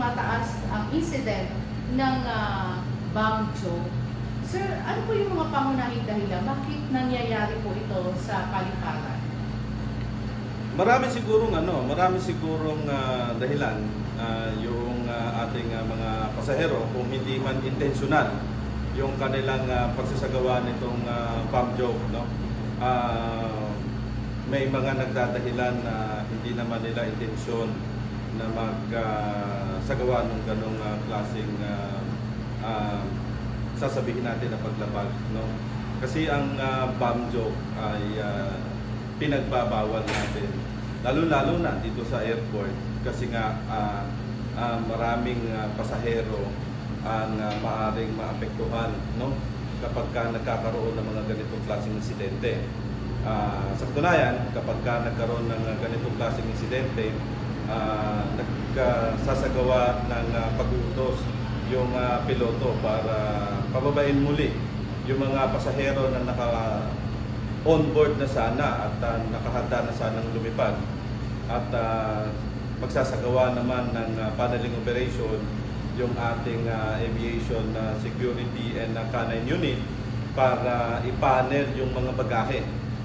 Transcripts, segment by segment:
tumataas ang incident ng Bangjo. Sir, ano po yung mga pangunahing dahilan? Bakit nangyayari po ito sa paliparan? Marami sigurong dahilan yung ating mga pasahero kung hindi man intentional yung kanilang pagsasagawa nitong bomb joke, no? May mga nagdadahilan na hindi naman nila intensyon na magsagawa ng ganong klaseng sasabihin natin na paglabag, no? Kasi ang bomb joke ay pinagbabawal natin, lalo-lalo na dito sa airport, kasi nga maraming pasahero ang maaaring maapektuhan, no? Kapag nagkakaroon ng mga ganitong klaseng insidente. Sa katunayan, kapag nagkaroon ng ganitong klaseng insidente, nagsasagawa ng pag-utos yung piloto para pababain muli yung mga pasahero na naka-onboard na sana at nakahanda na sanang lumipad. At magsasagawa naman ng paneling operation yung ating aviation security and canine unit para i-panel yung mga bagahe,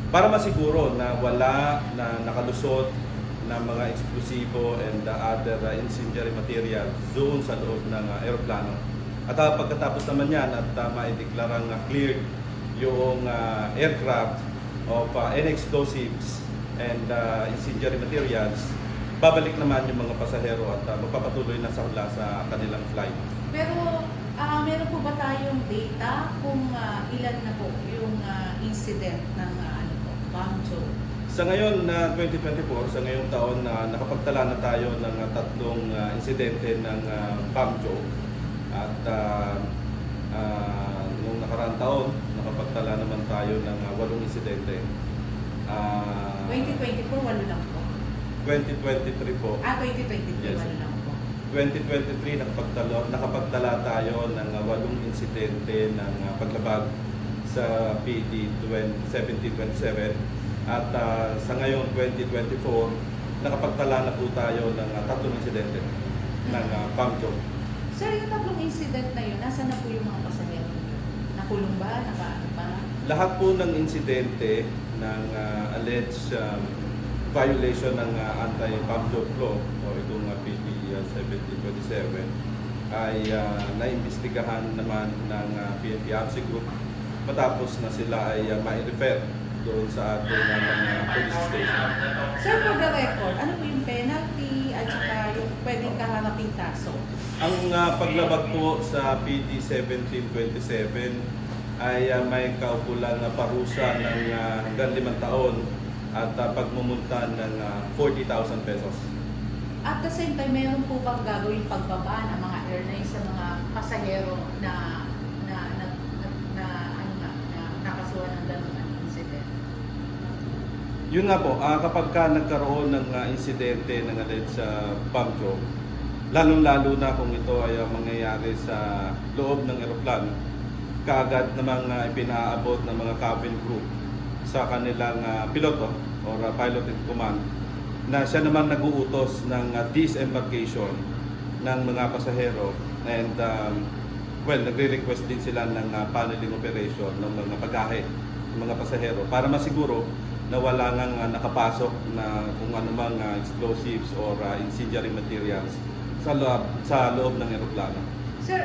para masiguro na wala na nakalusot na mga eksplosibo and other incendiary material doon sa loob ng aeroplano. At pagkatapos naman yan at maideklarang cleared yung aircraft of any explosives and incendiary materials, babalik naman yung mga pasahero at magpapatuloy na sa kanilang flight. Pero meron po ba tayong data kung ilan na po yung incident ng Bangjo? Sa ngayon na 2024, sa ngayong taon na nakapagtala na tayo ng tatlong insidente ng Bangjo. At noong nakaraang taon, nakapagtala naman tayo ng 8 insidente. 2024, walo lang po. 2023 po. 2023, Yes. walo lang po. 2023, nakapagtala tayo ng 8 insidente ng paglabag sa PD 1727. At sa ngayong 2024, nakapagtala na po tayo ng 3 insidente ng Bangjo. Sir, yung 3 incident na yun, nasa na po yung mga pasahero? Nakulong ba? Nakaano ba? Lahat po ng insidente ng alleged violation ng anti-bomb joke law o itong PD 1727 ay naimbestigahan naman ng PNP ABSI Group matapos na sila ay ma-refer doon sa ating mga police station. Sir, for the record, ano po yung penalty at saka yung pwedeng kaharaping kaso? Ang paglabag po sa PD 1727 ay may kaukulang parusa ng hanggang 5 taon at pagmumulta ng 40,000 pesos. At the same time, meron po bang gagawin pagbaba ng mga airlines sa mga pasahero na nakasuhan ng ganung incident? Yun nga po, kapag nagkaroon ng insidente ng alleged sa bomb joke, lalong-lalo na kung ito ay mangyayari sa loob ng eroplano, kaagad namang ipinaabot ng mga cabin crew sa kanilang piloto or pilot in command na siya naman nag-uutos ng disembarkation ng mga pasahero and nagre-request din sila ng paneling operation ng mga bagahe ng mga pasahero para masiguro na wala nang nakapasok na kung anumang explosives or incendiary materials sa loob ng eroplano. Sir,